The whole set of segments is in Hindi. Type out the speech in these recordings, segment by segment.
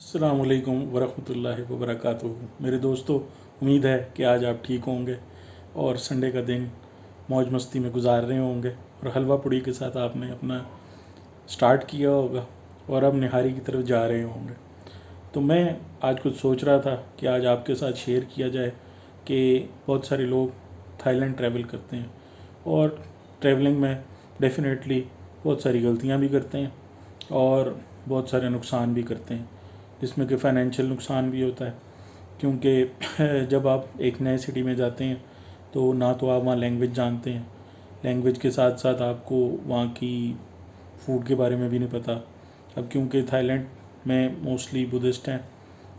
अस्सलाम वालेकुम वरहमतुल्लाहि वबरकातुहू। मेरे दोस्तों, उम्मीद है कि आज आप ठीक होंगे और संडे का दिन मौज मस्ती में गुजार रहे होंगे और हलवा पूड़ी के साथ आपने अपना स्टार्ट किया होगा और अब निहारी की तरफ जा रहे होंगे। तो मैं आज कुछ सोच रहा था कि आज आपके साथ शेयर किया जाए कि बहुत सारे लोग थाईलैंड ट्रैवल करते हैं और ट्रैवलिंग में डेफिनेटली बहुत सारी गलतियां भी करते हैं और बहुत सारे नुकसान भी करते हैं, जिसमें कि फ़ाइनेंशियल नुकसान भी होता है। क्योंकि जब आप एक नए सिटी में जाते हैं तो ना तो आप वहाँ लैंग्वेज जानते हैं, लैंग्वेज के साथ साथ आपको वहाँ की फ़ूड के बारे में भी नहीं पता। अब क्योंकि थाईलैंड में मोस्टली बुद्धिस्ट हैं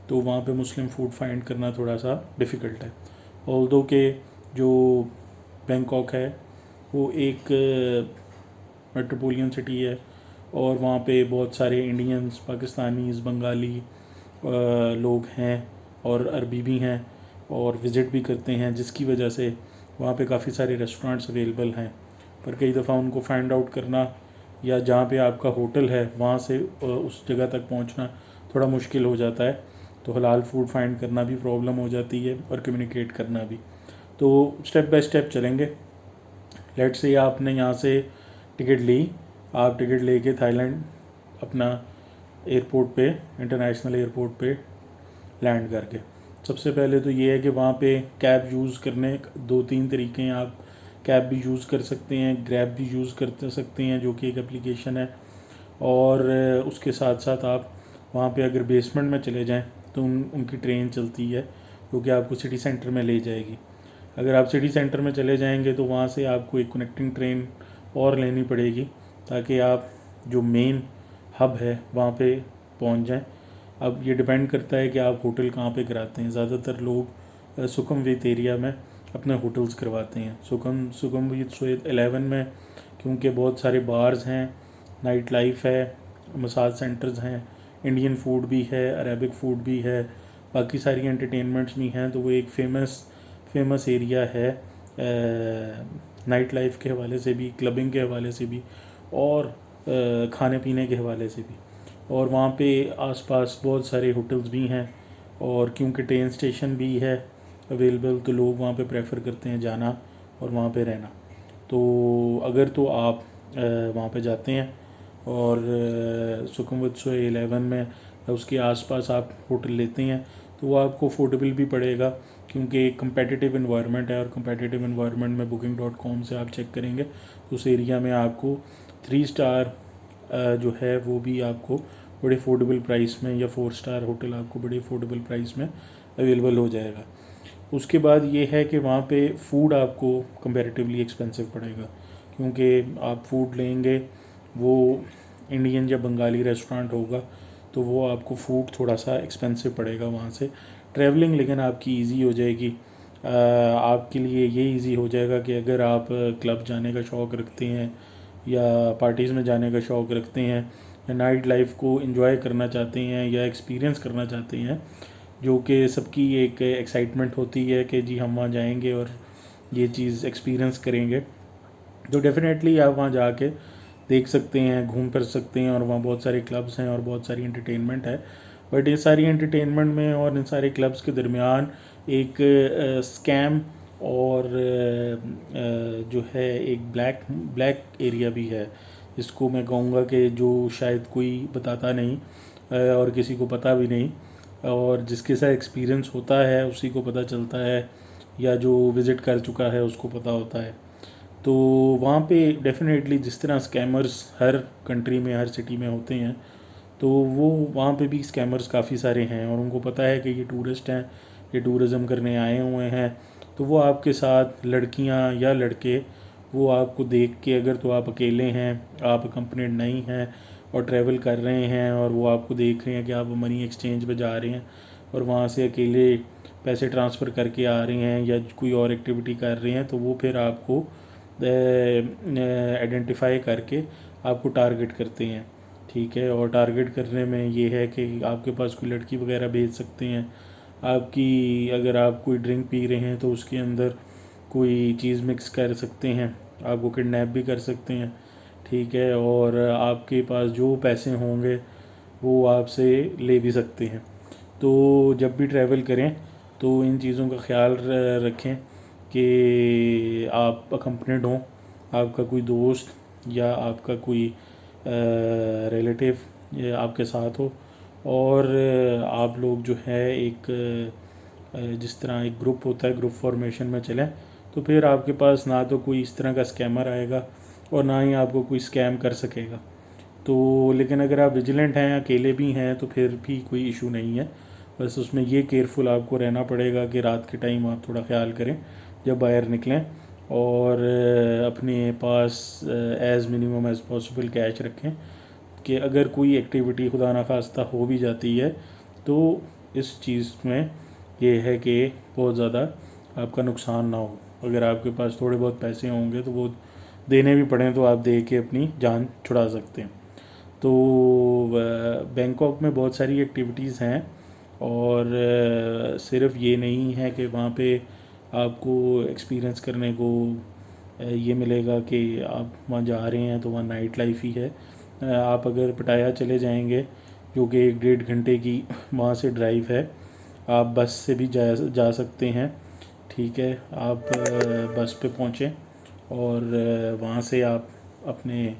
तो वहाँ पे मुस्लिम फ़ूड फाइंड करना थोड़ा सा डिफ़िकल्ट है। ऑल्दो के जो बैंकॉक है वो एक मेट्रोपोलियन सिटी है और वहाँ पे बहुत सारे इंडियंस, पाकिस्तानीज़, बंगाली लोग हैं और अरबी भी हैं और विज़िट भी करते हैं, जिसकी वजह से वहाँ पे काफ़ी सारे रेस्टोरेंट्स अवेलेबल हैं। पर कई दफ़ा उनको फाइंड आउट करना या जहाँ पे आपका होटल है वहाँ से उस जगह तक पहुँचना थोड़ा मुश्किल हो जाता है। तो हलाल फूड फाइंड करना भी प्रॉब्लम हो जाती है और कम्युनिकेट करना भी। तो स्टेप बाय स्टेप चलेंगे। लेट्स से आपने यहाँ से टिकट ली, आप टिकट लेके थाईलैंड अपना एयरपोर्ट पे, इंटरनेशनल एयरपोर्ट पे लैंड करके सबसे पहले तो ये है कि वहाँ पे कैब यूज़ करने दो तीन तरीके हैं। आप कैब भी यूज़ कर सकते हैं, ग्रैब भी यूज़ कर सकते हैं जो कि एक एप्लीकेशन है। और उसके साथ साथ आप वहाँ पे अगर बेसमेंट में चले जाएं तो उनकी ट्रेन चलती है जो कि आपको सिटी सेंटर में ले जाएगी। अगर आप सिटी सेंटर में चले जाएंगे तो वहाँ से आपको एक कनेक्टिंग ट्रेन और लेनी पड़ेगी ताकि आप जो मेन हब है वहाँ पे पहुँच जाएं। अब ये डिपेंड करता है कि आप होटल कहाँ पे कराते हैं। ज़्यादातर लोग सुखमवित एरिया में अपने होटल्स करवाते हैं। सुखमवित 11 में, क्योंकि बहुत सारे बार्स हैं, नाइट लाइफ है, मसाज सेंटर्स हैं, इंडियन फूड भी है, अरेबिक फूड भी है, बाकी सारी एंटरटेनमेंट्स भी हैं। तो वो एक फेमस एरिया है नाइट लाइफ के हवाले से भी, क्लबिंग के हवाले से भी और खाने पीने के हवाले से भी। और वहाँ पे आसपास बहुत सारे होटल्स भी हैं और क्योंकि ट्रेन स्टेशन भी है अवेलेबल तो लोग वहाँ पे प्रेफर करते हैं जाना और वहाँ पे रहना। तो अगर तो आप वहाँ पे जाते हैं और सुखमवित 11 में उसके आसपास आप होटल लेते हैं तो वो आपको अफोर्डेबल भी पड़ेगा, क्योंकि एक कम्पेटिटिव इन्वायरमेंट है और कम्पेटिटिव इन्वायरमेंट में booking.com से आप चेक करेंगे तो उस एरिया में आपको 3 स्टार जो है वो भी आपको बड़े अफोर्डेबल प्राइस में, या 4 स्टार होटल आपको बड़े अफोर्डेबल प्राइस में अवेलेबल हो जाएगा। उसके बाद ये है कि वहाँ पे फ़ूड आपको कंपैरेटिवली एक्सपेंसिव पड़ेगा, क्योंकि आप फूड लेंगे वो इंडियन या बंगाली रेस्टोरेंट होगा तो वो आपको फ़ूड थोड़ा सा एक्सपेंसिव पड़ेगा वहाँ से। ट्रैवलिंग लेकिन आपकी इजी हो जाएगी। आपके लिए ये इजी हो जाएगा कि अगर आप क्लब जाने का शौक़ रखते हैं या पार्टीज़ में जाने का शौक़ रखते हैं या नाइट लाइफ को एंजॉय करना चाहते हैं या एक्सपीरियंस करना चाहते हैं, जो कि सबकी एक एक्साइटमेंट होती है कि जी हम वहाँ जाएंगे और ये चीज़ एक्सपीरियंस करेंगे, तो डेफ़िनेटली आप वहाँ जाके देख सकते हैं, घूम फिर सकते हैं और वहाँ बहुत सारे क्लब्स हैं और बहुत सारी एंटरटेनमेंट है। बट ये सारी एंटरटेनमेंट में और इन सारे क्लब्स के दरमियान एक स्कैम और जो है एक ब्लैक एरिया भी है, जिसको मैं कहूँगा कि जो शायद कोई बताता नहीं और किसी को पता भी नहीं, और जिसके साथ एक्सपीरियंस होता है उसी को पता चलता है या जो विज़िट कर चुका है उसको पता होता है। तो वहाँ पे डेफ़िनेटली जिस तरह स्कैमर्स हर कंट्री में, हर सिटी में होते हैं, तो वो वहाँ पे भी स्कैमर्स काफ़ी सारे हैं और उनको पता है कि ये टूरिस्ट हैं, ये टूरिज़म करने आए हुए हैं। तो वो आपके साथ लड़कियाँ या लड़के वो आपको देख के, अगर तो आप अकेले हैं, आप अकम्पनीड नहीं हैं और ट्रैवल कर रहे हैं और वो आपको देख रहे हैं कि आप मनी एक्सचेंज पे जा रहे हैं और वहाँ से अकेले पैसे ट्रांसफ़र करके आ रहे हैं या कोई और एक्टिविटी कर रहे हैं, तो वो फिर आपको आइडेंटिफाई करके आपको टारगेट करते हैं। ठीक है, और टारगेट करने में ये है कि आपके पास कोई लड़की वगैरह भेज सकते हैं, आपकी अगर आप कोई ड्रिंक पी रहे हैं तो उसके अंदर कोई चीज़ मिक्स कर सकते हैं, आपको किडनैप भी कर सकते हैं। ठीक है, और आपके पास जो पैसे होंगे वो आपसे ले भी सकते हैं। तो जब भी ट्रैवल करें तो इन चीज़ों का ख्याल रखें कि आप अकम्पनीड हों, आपका कोई दोस्त या आपका कोई रिलेटिव आपके साथ हो, और आप लोग जो है एक जिस तरह एक ग्रुप होता है, ग्रुप फॉर्मेशन में चलें, तो फिर आपके पास ना तो कोई इस तरह का स्कैमर आएगा और ना ही आपको कोई स्कैम कर सकेगा। तो लेकिन अगर आप विजिलेंट हैं, अकेले भी हैं, तो फिर भी कोई इशू नहीं है। बस उसमें ये केयरफुल आपको रहना पड़ेगा कि रात के टाइम आप थोड़ा ख्याल करें जब बाहर निकलें, और अपने पास as minimum as possible cash रखें कि अगर कोई एक्टिविटी खुदा ना खास्ता हो भी जाती है तो इस चीज़ में ये है कि बहुत ज़्यादा आपका नुकसान ना हो। अगर आपके पास थोड़े बहुत पैसे होंगे तो वो देने भी पड़ें तो आप दे के अपनी जान छुड़ा सकते हैं। तो बैंकॉक में बहुत सारी एक्टिविटीज़ हैं, और सिर्फ ये नहीं है कि वहाँ पे आपको एक्सपीरियंस करने को ये मिलेगा कि आप वहाँ जा रहे हैं तो वहाँ नाइट लाइफ ही है। आप अगर पटाया चले जाएंगे, जो कि 1-1.5 घंटे की वहाँ से ड्राइव है, आप बस से भी जा सकते हैं। ठीक है, आप बस पे पहुँचें और वहाँ से आप अपने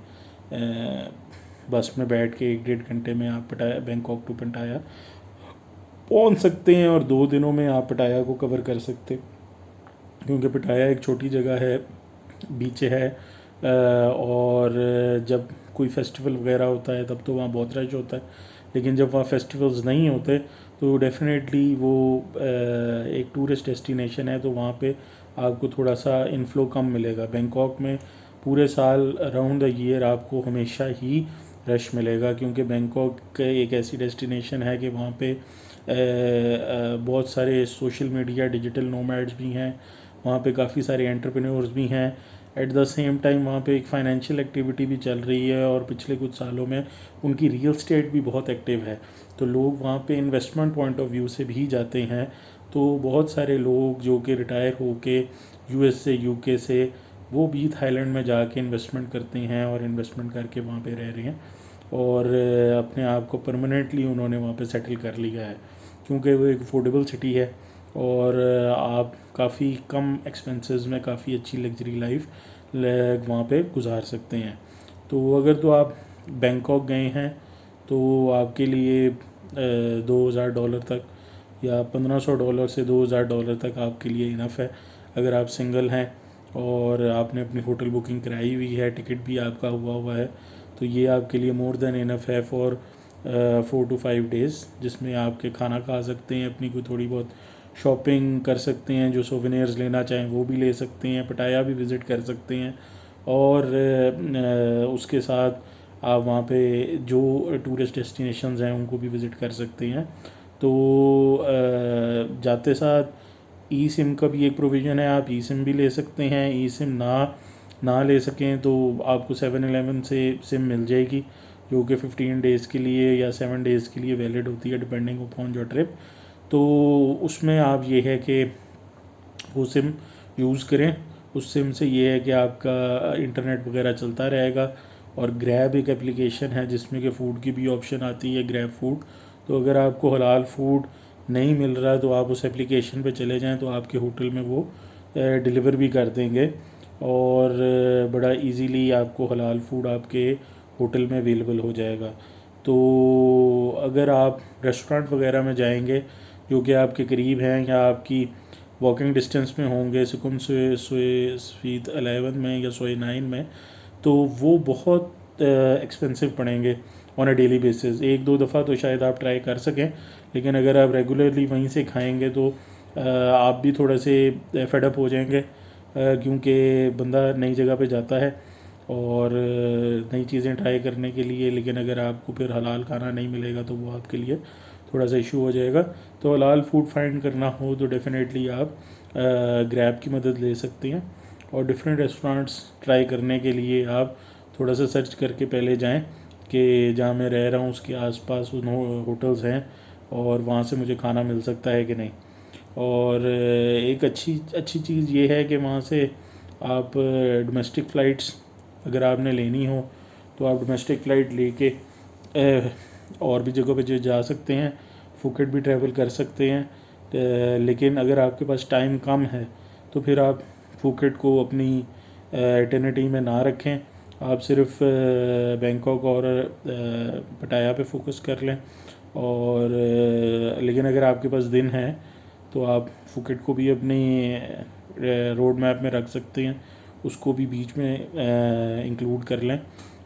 बस में बैठ के 1-1.5 घंटे में आप पटाया, बैंकॉक टू पटाया पहुँच सकते हैं, और 2 दिनों में आप पटाया को कवर कर सकते हैं। क्योंकि पटाया एक छोटी जगह है, बीच है, और जब कोई फेस्टिवल वगैरह होता है तब तो वहाँ बहुत रश होता है, लेकिन जब वहाँ फेस्टिवल्स नहीं होते तो डेफिनेटली वो एक टूरिस्ट डेस्टिनेशन है, तो वहाँ पे आपको थोड़ा सा इनफ्लो कम मिलेगा। बैंकॉक में पूरे साल अराउंड द ईयर आपको हमेशा ही रश मिलेगा, क्योंकि बैंकॉक एक ऐसी डेस्टिनेशन है कि वहाँ पे बहुत सारे सोशल मीडिया डिजिटल नोमैड्स भी हैं, वहाँ पे काफ़ी सारे एंटरप्रेन्योर्स भी हैं। एट द सेम टाइम वहाँ पे एक फ़ाइनेंशियल एक्टिविटी भी चल रही है, और पिछले कुछ सालों में उनकी रियल स्टेट भी बहुत एक्टिव है, तो लोग वहाँ पे इन्वेस्टमेंट पॉइंट ऑफ व्यू से भी जाते हैं। तो बहुत सारे लोग जो कि रिटायर होके यूएस से, यूके से, वो भी थाईलैंड में जाके इन्वेस्टमेंट करते हैं और इन्वेस्टमेंट करके वहाँ पे रह रहे हैं, और अपने आप को परमानेंटली उन्होंने वहाँ पे सेटल कर लिया है, क्योंकि वो एक अफोर्डेबल सिटी है, और आप काफ़ी कम एक्सपेंसेस में काफ़ी अच्छी लग्जरी लाइफ वहाँ पे गुजार सकते हैं। तो अगर तो आप बैंकॉक गए हैं तो आपके लिए $2,000 तक या $1,500 से $2,000 तक आपके लिए इनफ है। अगर आप सिंगल हैं और आपने अपनी होटल बुकिंग कराई हुई है, टिकट भी आपका हुआ है, तो ये आपके लिए मोर देन इनफ है फॉर 4 to 5 डेज़, जिसमें आपके खाना खा सकते हैं, अपनी कोई थोड़ी बहुत शॉपिंग कर सकते हैं, जो सोवेनियर्स लेना चाहें वो भी ले सकते हैं, पटाया भी विज़िट कर सकते हैं, और उसके साथ आप वहाँ पे जो टूरिस्ट डेस्टिनेशंस हैं उनको भी विज़िट कर सकते हैं। तो जाते साथ ई सिम का भी एक प्रोविज़न है, आप ई सिम भी ले सकते हैं। ई सिम ना ले सकें तो आपको 7-Eleven से सिम मिल जाएगी, जो कि 15 डेज़ के लिए या 7 डेज़ के लिए वैलिड होती है, डिपेंडिंग अपॉन योर ट्रिप। तो उसमें आप ये है कि वो सिम यूज़ करें। उस सिम से ये है कि आपका इंटरनेट वगैरह चलता रहेगा, और ग्रैब एक एप्लीकेशन है जिसमें कि फ़ूड की भी ऑप्शन आती है, ग्रैब फूड। तो अगर आपको हलाल फूड नहीं मिल रहा तो आप उस एप्लीकेशन पे चले जाएं, तो आपके होटल में वो डिलीवर भी कर देंगे, और बड़ा इजीली आपको हलाल फूड आपके होटल में अवेलेबल हो जाएगा। तो अगर आप रेस्टोरेंट वगैरह में जाएंगे जो कि आपके करीब हैं या आपकी वॉकिंग डिस्टेंस में होंगे, सुकुम स्वीट 11 में या सोए 9 में, तो वो बहुत एक्सपेंसिव पड़ेंगे ऑन अ डेली बेसिस। 1-2 दफ़ा तो शायद आप ट्राई कर सकें, लेकिन अगर आप रेगुलरली वहीं से खाएंगे तो आप भी थोड़े से फेडअप हो जाएंगे, क्योंकि बंदा नई जगह पे जाता है और नई चीज़ें ट्राई करने के लिए, लेकिन अगर आपको फिर हलाल खाना नहीं मिलेगा तो वो आपके लिए थोड़ा सा इशू हो जाएगा। तो हलाल फूड फाइंड करना हो तो डेफ़िनेटली आप ग्रैब की मदद ले सकते हैं, और डिफरेंट रेस्टोरेंट्स ट्राई करने के लिए आप थोड़ा सा सर्च करके पहले जाएं कि जहाँ मैं रह रहा हूँ उसके आसपास उन होटल्स हैं और वहाँ से मुझे खाना मिल सकता है कि नहीं। और एक अच्छी चीज़ ये है कि वहाँ से आप डोमेस्टिक फ़्लाइट्स अगर आपने लेनी हो तो आप डोमेस्टिक फ़्लाइट लेके और भी जगह पे जो जा सकते हैं, फुकेट भी ट्रैवल कर सकते हैं। लेकिन अगर आपके पास टाइम कम है तो फिर आप फुकेट को अपनी इटरनिटी में ना रखें, आप सिर्फ बैंकॉक और पटाया पे फोकस कर लें। और लेकिन अगर आपके पास दिन है तो आप फुकेट को भी अपनी रोड मैप में रख सकते हैं, उसको भी बीच में इंक्लूड कर लें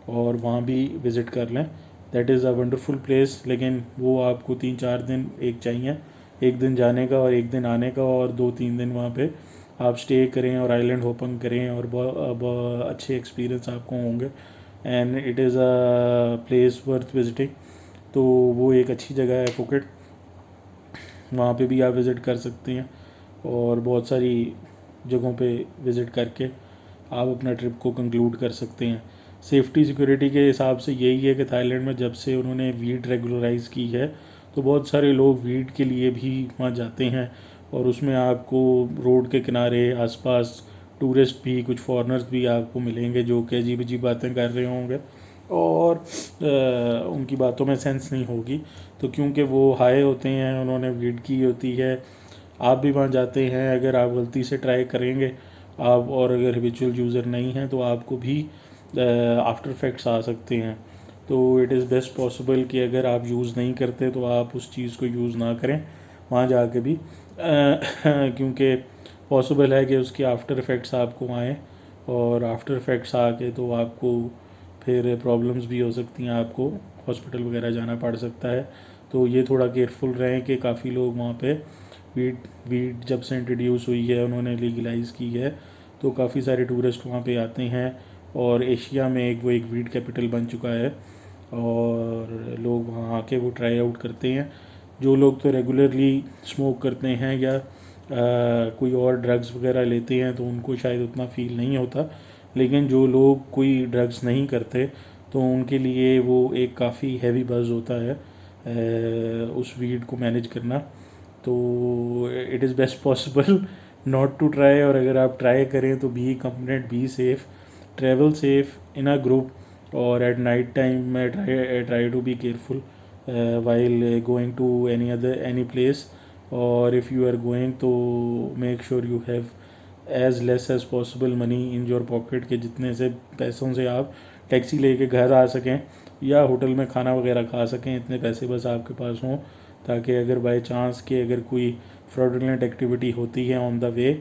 और वहाँ भी विज़िट कर लें। That is a wonderful place. लेकिन वो आपको 3-4 दिन एक चाहिए, एक दिन जाने का और एक दिन आने का, और 2-3 दिन वहाँ पे आप स्टे करें और आइलैंड होपिंग करें, और बहुत अच्छे एक्सपीरियंस आपको होंगे। And it is a place worth visiting. तो वो एक अच्छी जगह है फुकेट, वहाँ पे भी आप विज़िट कर सकते हैं और बहुत सारी जगहों पे विज़िट करके आप अपना ट्रिप को कंक्लूड कर सकते हैं। सेफ्टी सिक्योरिटी के हिसाब से यही है कि थाईलैंड में जब से उन्होंने वीड रेगुलराइज़ की है तो बहुत सारे लोग वीड के लिए भी वहाँ जाते हैं, और उसमें आपको रोड के किनारे आसपास टूरिस्ट भी, कुछ फॉरेनर्स भी आपको मिलेंगे जो कि अजीब अजीब बातें कर रहे होंगे और उनकी बातों में सेंस नहीं होगी। तो क्योंकि वो हाई होते हैं, उन्होंने वीड की होती है, आप भी वहाँ जाते हैं, अगर आप गलती से ट्राई करेंगे आप, और अगर हैबिचुअल यूज़र नहीं हैं तो आपको भी आफ्टर इफेक्ट्स आ सकते हैं। तो इट इज़ बेस्ट पॉसिबल कि अगर आप यूज़ नहीं करते तो आप उस चीज़ को यूज़ ना करें वहाँ जाके भी, क्योंकि पॉसिबल है कि उसके आफ्टर इफ़ेक्ट्स आपको आएँ, और आफ्टर इफ़ेक्ट्स आके तो आपको फिर प्रॉब्लम्स भी हो सकती हैं, आपको हॉस्पिटल वगैरह जाना पड़ सकता है। तो ये थोड़ा केयरफुल रहें कि काफ़ी लोग वहाँ पे वीड जब से इंट्रोड्यूस हुई है, उन्होंने लीगलाइज़ की है, तो काफ़ी सारे टूरिस्ट वहाँ पे आते हैं और एशिया में वो एक वीड कैपिटल बन चुका है और लोग वहाँ आके वो ट्राई आउट करते हैं। जो लोग तो रेगुलरली स्मोक करते हैं या कोई और ड्रग्स वगैरह लेते हैं तो उनको शायद उतना फील नहीं होता, लेकिन जो लोग कोई ड्रग्स नहीं करते तो उनके लिए वो एक काफ़ी हैवी बज़ होता है उस वीड को मैनेज करना। तो it is best possible not to try, और अगर आप ट्राई करें तो be compliant, be safe, travel safe in a group, और एट नाइट टाइम मैं try to be careful while going to any place, or if you are going to make sure you have as less as possible money in your pocket, के जितने से पैसों से आप टैक्सी लेके घर आ सकें या होटल में खाना वगैरह खा सकें, इतने पैसे बस आपके पास हों, ताकि अगर बाय चांस के अगर कोई फ्रॉडुलेंट एक्टिविटी होती है ऑन द वे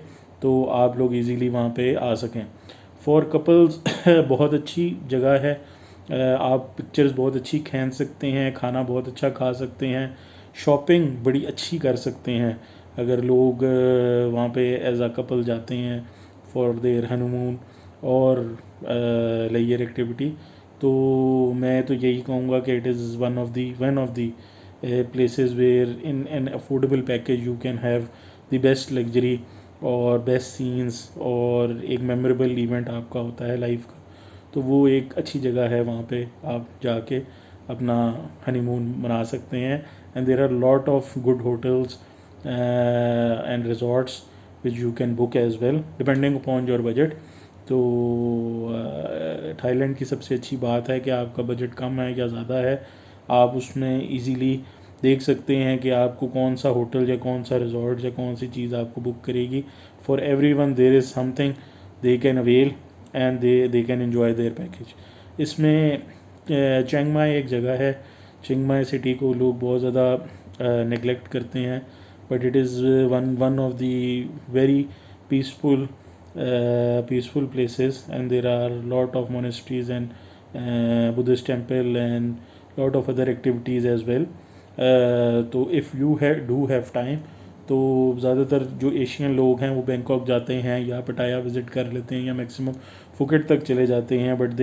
तो आप लोग इजीली वहाँ पे आ सकें। फॉर कपल्स बहुत अच्छी जगह है, आप पिक्चर्स बहुत अच्छी खींच सकते हैं, खाना बहुत अच्छा खा सकते हैं, शॉपिंग बड़ी अच्छी कर सकते हैं अगर लोग वहाँ पे एज अ कपल जाते हैं फॉर देयर हनीमून और लेयर एक्टिविटी। तो मैं तो यही कहूँगा कि it is one of the places where in an affordable package you can have the best luxury और बेस्ट सीन्स और एक मेमोरेबल इवेंट आपका होता है लाइफ का। तो वो एक अच्छी जगह है, वहाँ पे आप जाके अपना हनीमून मना सकते हैं। And there are lot of good hotels and resorts which you can book as well depending upon your budget. तो थाईलैंड की सबसे अच्छी बात है कि आपका बजट कम है या ज़्यादा है, आप उसमें इजीली देख सकते हैं कि आपको कौन सा होटल या कौन सा रिजॉर्ट या कौन सी चीज़ आपको बुक करेगी। For every one there is something they can avail and they can enjoy there package. इसमें चिंग माई एक जगह है, चिंग माई सिटी को लोग बहुत ज़्यादा नेगलेक्ट करते हैं, but it is one of the very peaceful peaceful places, and there are lot of monasteries and Buddhist temple and lot of other activities as well. तो if you do have time तो ज़्यादातर जो एशियन लोग हैं वो बैंकॉक जाते हैं या पटाया विज़िट कर लेते हैं या मैक्सिमम फुकेट तक चले जाते हैं, but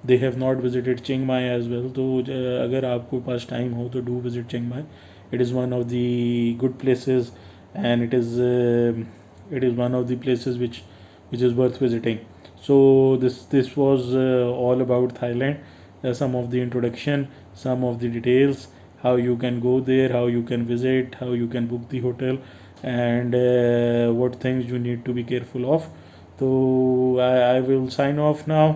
they have not visited Chiang Mai as well. तो अगर आपको पास टाइम हो तो do visit Chiang Mai, it is one of the good places and it is one of the places which is worth visiting. So this was all about Thailand, some of the introduction, some of the details, how you can go there, how you can visit, how you can book the hotel, and what things you need to be careful of. So I will sign off now.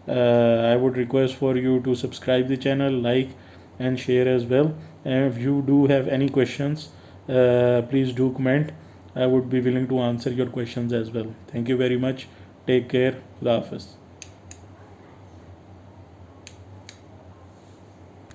I would request for you to subscribe the channel, like and share as well. And if you do have any questions, please do comment. I would be willing to answer your questions as well. Thank you very much. Take care. Khuda Hafiz.